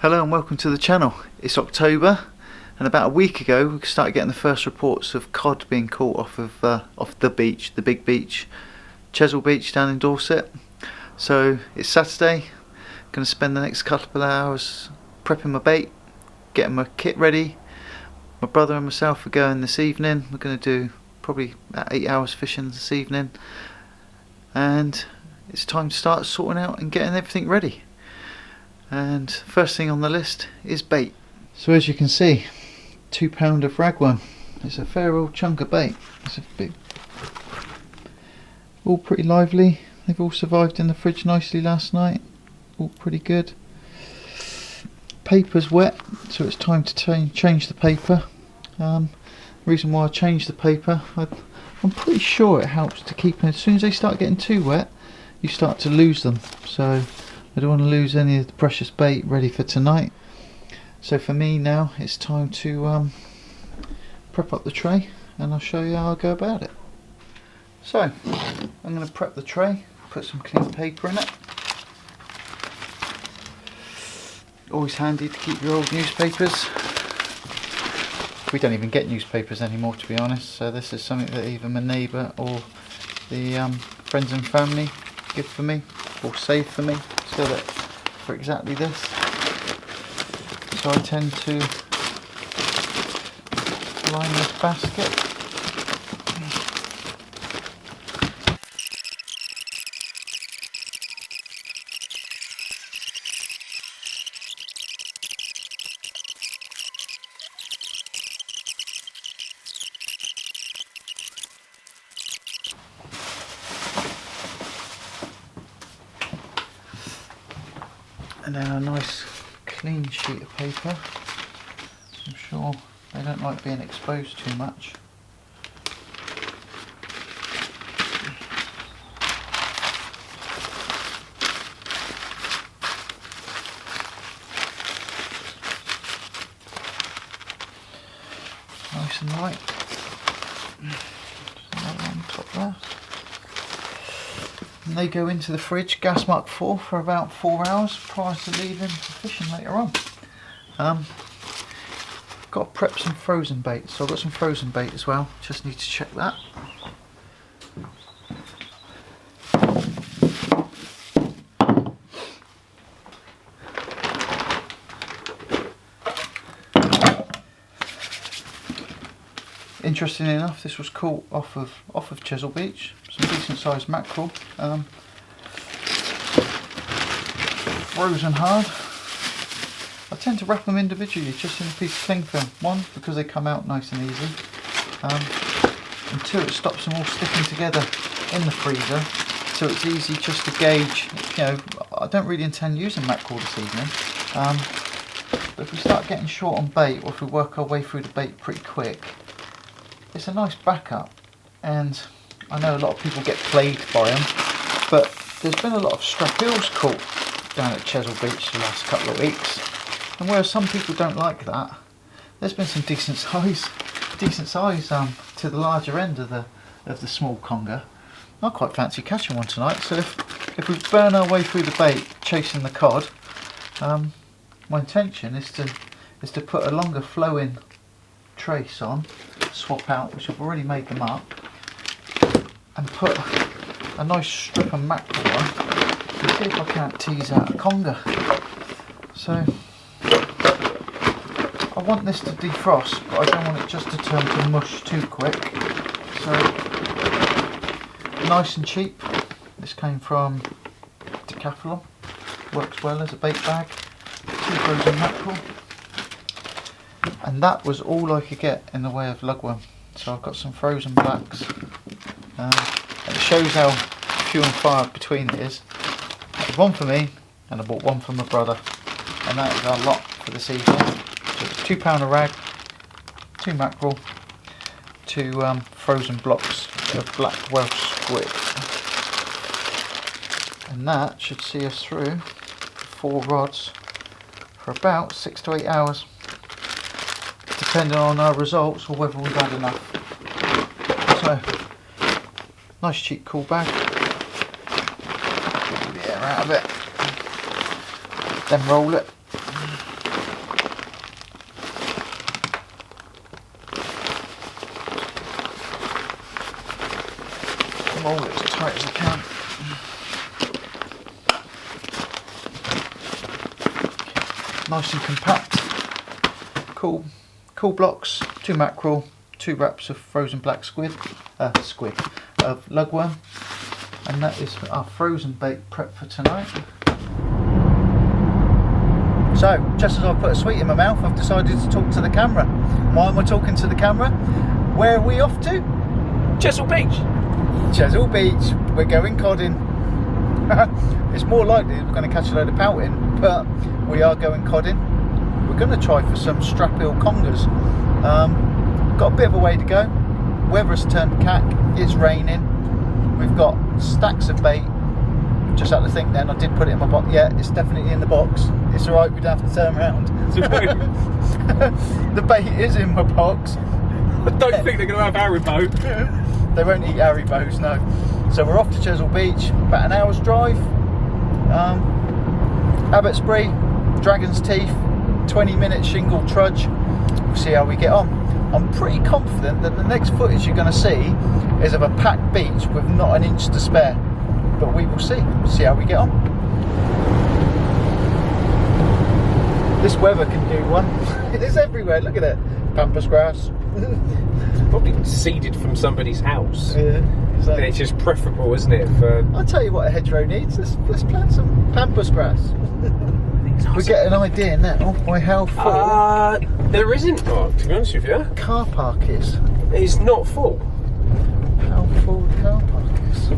Hello and welcome to the channel. It's October, and about a week ago we started getting the first reports of cod being caught off the beach, the big beach, Chesil beach down in Dorset. So it's Saturday. Going to spend the next couple of hours prepping my bait, getting my kit ready. My brother and myself are going this evening. We're going to do probably about 8 hours fishing this evening, and it's time to start sorting out and getting everything ready. And first thing on the list is bait. So as you can see, £2 of ragworm. It's a fair old chunk of bait. It's a big, all pretty lively. They've all survived in the fridge nicely last night. All pretty good. Paper's wet, so it's time to change the paper. The reason why I changed the paper, I'm pretty sure it helps to keep them. As soon as they start getting too wet, you start to lose them. So I don't want to lose any of the precious bait ready for tonight. So for me now, it's time to prep up the tray, and I'll show you how I go about it. So I'm going to prep the tray, put some clean paper in it. Always handy to keep your old newspapers. We don't even get newspapers anymore, to be honest, so this is something that either my neighbour or the friends and family give for me or save for me, so that for exactly this. So I tend to line this basket. And then a nice clean sheet of paper. I'm sure they don't like being exposed too much. Nice and light. Just another one on top there. And they go into the fridge, gas mark 4, for about 4 hours prior to leaving for fishing later on. Got to prep some frozen bait, so I've got some frozen bait as well, just need to check that. Interestingly enough, this was caught off of Chesil Beach. Some decent sized mackerel, frozen hard. I tend to wrap them individually, just in a piece of cling film. One, because they come out nice and easy, and two, it stops them all sticking together in the freezer, so it's easy just to gauge. You know, I don't really intend using mackerel this evening, but if we start getting short on bait, or if we work our way through the bait pretty quick, it's a nice backup. And I know a lot of people get plagued by them, but there's been a lot of strap eels caught down at Chesil Beach the last couple of weeks, and whereas some people don't like that, there's been some decent size to the larger end of the small conger. I quite fancy catching one tonight, so if we burn our way through the bait chasing the cod, my intention is to put a longer flowing trace on, swap out, which I've already made them up, and put a nice strip of mackerel on, and see if I can't tease out a conger. So I want this to defrost, but I don't want it just to turn to mush too quick. So nice and cheap. This came from Decathlon. Works well as a bait bag. 2 frozen mackerel. And that was all I could get in the way of lugworm. So I've got some frozen blacks. And it shows how few and far between it is. There's one for me, and I bought one for my brother. And that is our lot for this evening. So it's £2 of rag, 2 mackerel, 2 frozen blocks of black Welsh squid. And that should see us through 4 rods for about 6 to 8 hours. Depending on our results or whether we've had enough. So, nice cheap cool bag. Get the air out of it. Then roll it. nice and compact. Cool blocks, 2 mackerel, 2 wraps of frozen black squid of lugworm, and that is our frozen bait prep for tonight. So, just as I put a sweet in my mouth, I've decided to talk to the camera. Why am I talking to the camera? Where are we off to? Chesil Beach. Chesil Beach. We're going codding. It's more likely we're going to catch a load of pouting, but we are going codding. We're going to try for some strap-eel congers. Got a bit of a way to go. Weather has turned cack. It's raining. We've got stacks of bait. Just had to think then, I did put it in my box. Yeah, it's definitely in the box. It's alright, we don't have to turn around. The bait is in my box. I don't think they're going to have Haribo. They won't eat Haribos, no. So we're off to Chesil Beach, about an hour's drive. Abbotsbury, Dragon's Teeth, 20-minute shingle trudge. We'll see how we get on. I'm pretty confident that the next footage you're going to see is of a packed beach with not an inch to spare. But we will see how we get on. This weather can do one. It's everywhere, look at it. Pampas grass. Probably seeded from somebody's house. Yeah, exactly. And it's just preferable, isn't it? For... I'll tell you what a hedgerow needs. Let's plant some pampas grass. We get an idea now by how full there isn't, Mark, to be honest with you. Car park is. It's not full. How full the car park is.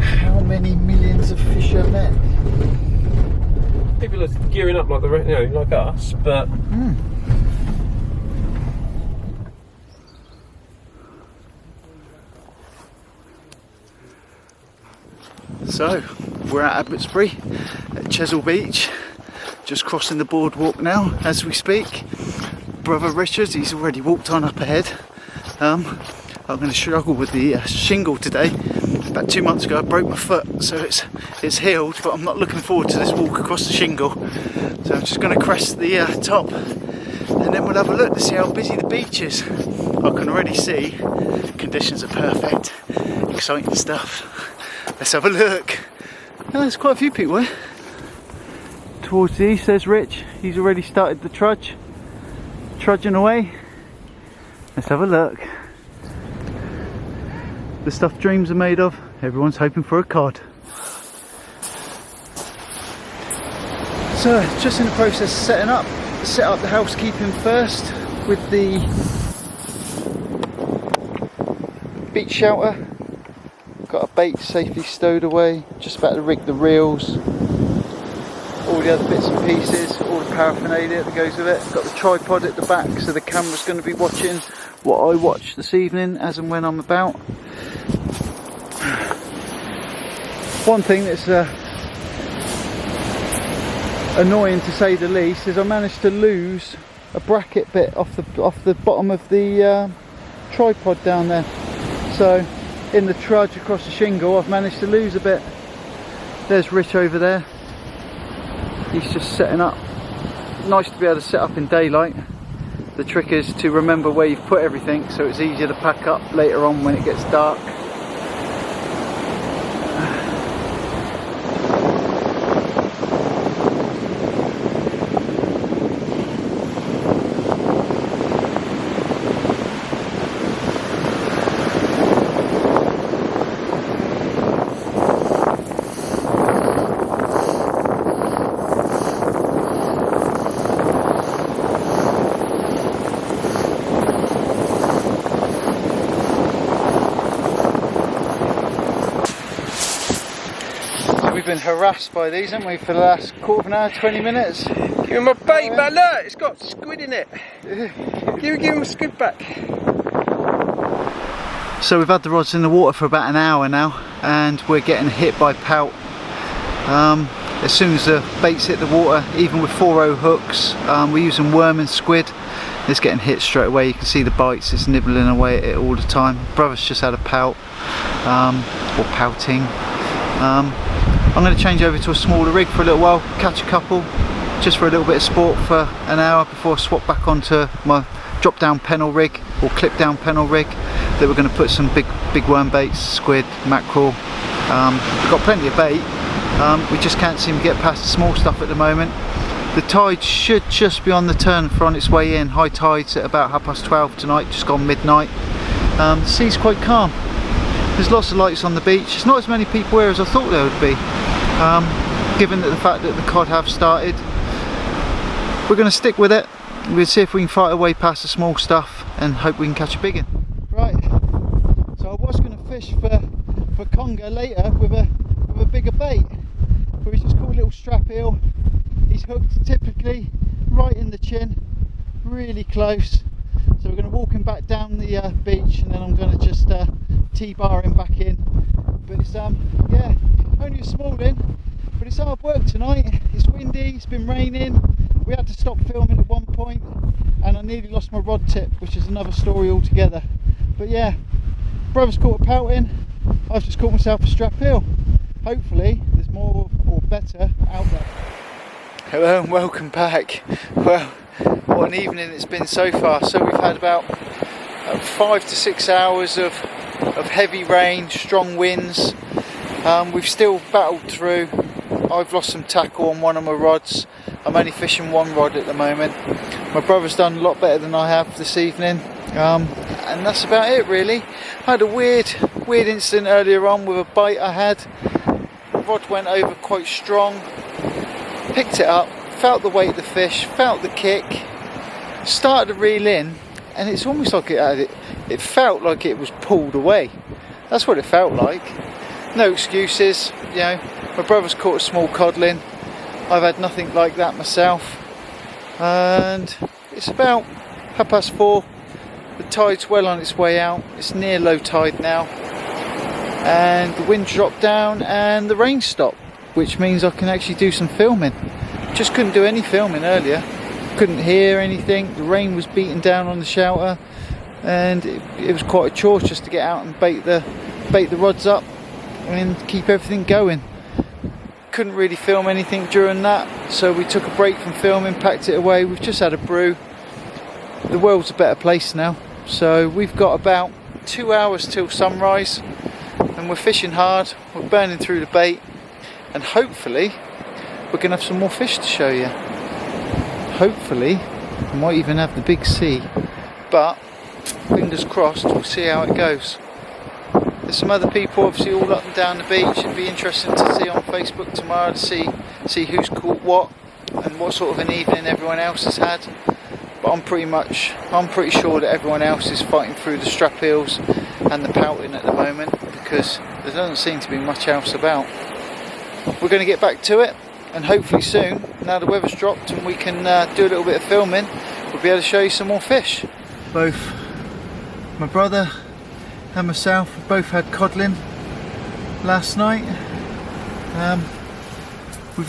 How many millions of fishermen? People are gearing up like like us, but So we're at Abbotsbury at Chesil Beach, just crossing the boardwalk now as we speak. Brother Richard, he's already walked on up ahead. I'm going to struggle with the shingle today. About 2 months ago I broke my foot, so it's healed, but I'm not looking forward to this walk across the shingle. So I'm just going to crest the top, and then we'll have a look to see how busy the beach is. I can already see conditions are perfect, exciting stuff. Let's have a look. Oh, there's quite a few people here. Towards the east there's Rich, he's already started the trudging away. Let's have a look. The stuff dreams are made of, everyone's hoping for a cod. So, just in the process of setting up, set up the housekeeping first with the beach shelter. Got a bait safely stowed away, just about to rig the reels, all the other bits and pieces, all the paraphernalia that goes with it. Got the tripod at the back, so the camera's going to be watching what I watch this evening as and when I'm about. One thing that's annoying to say the least is I managed to lose a bracket bit off the bottom of the tripod down there. So in the trudge across the shingle I've managed to lose a bit. There's Rich over there, he's just setting up. Nice to be able to set up in daylight. The trick is to remember where you've put everything so it's easier to pack up later on when it gets dark. We've been harassed by these, haven't we, for the last quarter of an hour, 20 minutes? Give me my bait, man, look, it's got squid in it. Give me my squid back. So we've had the rods in the water for about an hour now, and we're getting hit by pout. As soon as the baits hit the water, even with 4-0 hooks, we're using worm and squid. It's getting hit straight away. You can see the bites, it's nibbling away at it all the time. Brother's just had a pout, or pouting. I'm going to change over to a smaller rig for a little while, catch a couple, just for a little bit of sport for an hour before I swap back onto my drop down pennel rig or clip down pennel rig that we're going to put some big worm baits, squid, mackerel. We've got plenty of bait, we just can't seem to get past the small stuff at the moment. The tide should just be on the turn for on its way in. High tide's at about 12:30 tonight, just gone midnight. The sea's quite calm. There's lots of lights on the beach. There's not as many people here as I thought there would be, given that the fact that the cod have started. We're going to stick with it. We'll see if we can fight our way past the small stuff and hope we can catch a big one. Right, so I was going to fish for conger later with a bigger bait, but we just caught a little strap eel. He's hooked typically right in the chin, really close. So we're going to walk him back down the beach, and then I'm going to just T-bar him back in. But it's yeah, only a small one, but it's hard work tonight. It's windy, it's been raining. We had to stop filming at one point, and I nearly lost my rod tip, which is another story altogether. But yeah, brother's caught a pouting. I've just caught myself a strap eel. Hopefully there's more or better out there. Hello and welcome back. Well, what an evening it's been so far. So we've had about 5 to 6 hours of heavy rain, strong winds. We've still battled through. I've lost some tackle on one of my rods. I'm only fishing one rod at the moment. My brother's done a lot better than I have this evening, and that's about it really. I had a weird incident earlier on with a bite I had. The rod went over quite strong, picked it up, felt the weight of the fish, felt the kick, started to reel in, and it's almost like it felt like it was pulled away. That's what it felt like. No excuses, you know. My brother's caught a small codling. I've had nothing like that myself, and it's about 4:30. The tide's well on its way out. It's near low tide now, and the wind dropped down and the rain stopped, which means I can actually do some filming. Just couldn't do any filming earlier, couldn't hear anything. The rain was beating down on the shelter, and it was quite a chore just to get out and bait the rods up and keep everything going. Couldn't really film anything during that, so we took a break from filming, packed it away. We've just had a brew. The world's a better place now, so we've got about 2 hours till sunrise, and we're fishing hard. We're burning through the bait, and hopefully we're gonna have some more fish to show you. Hopefully we might even have the big sea, but fingers crossed. We'll see how it goes. There's some other people obviously all up and down the beach. It'd be interesting to see on Facebook tomorrow to see who's caught what and what sort of an evening everyone else has had. But I'm pretty sure that everyone else is fighting through the strap eels and the pouting at the moment, because there doesn't seem to be much else about. We're going to get back to it, and hopefully soon, now the weather's dropped and we can do a little bit of filming, we'll be able to show you some more fish. Both my brother and myself both had codling last night. We've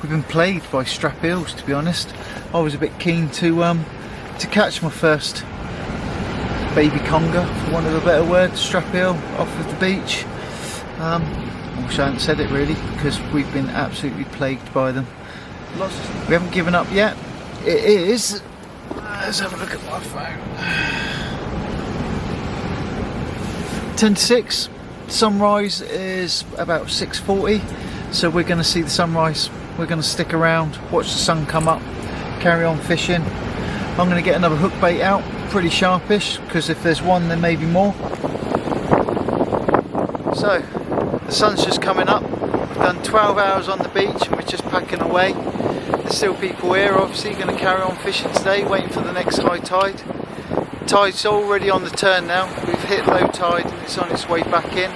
been plagued by strap eels, to be honest. I was a bit keen to catch my first baby conger, for want of a better word, strap eel off of the beach. I wish I hadn't said it really, because we've been absolutely plagued by them. We haven't given up yet. It is, let's have a look at my phone, 10 to 6. Sunrise is about 6:40, so we're going to see the sunrise. We're going to stick around, watch the sun come up, carry on fishing. I'm going to get another hook bait out, pretty sharpish, because if there's one there may be more. So the sun's just coming up. We've done 12 hours on the beach and we're just packing away. There's still people here obviously going to carry on fishing today, waiting for the next high tide. Tide's already on the turn now. We've hit low tide and it's on its way back in.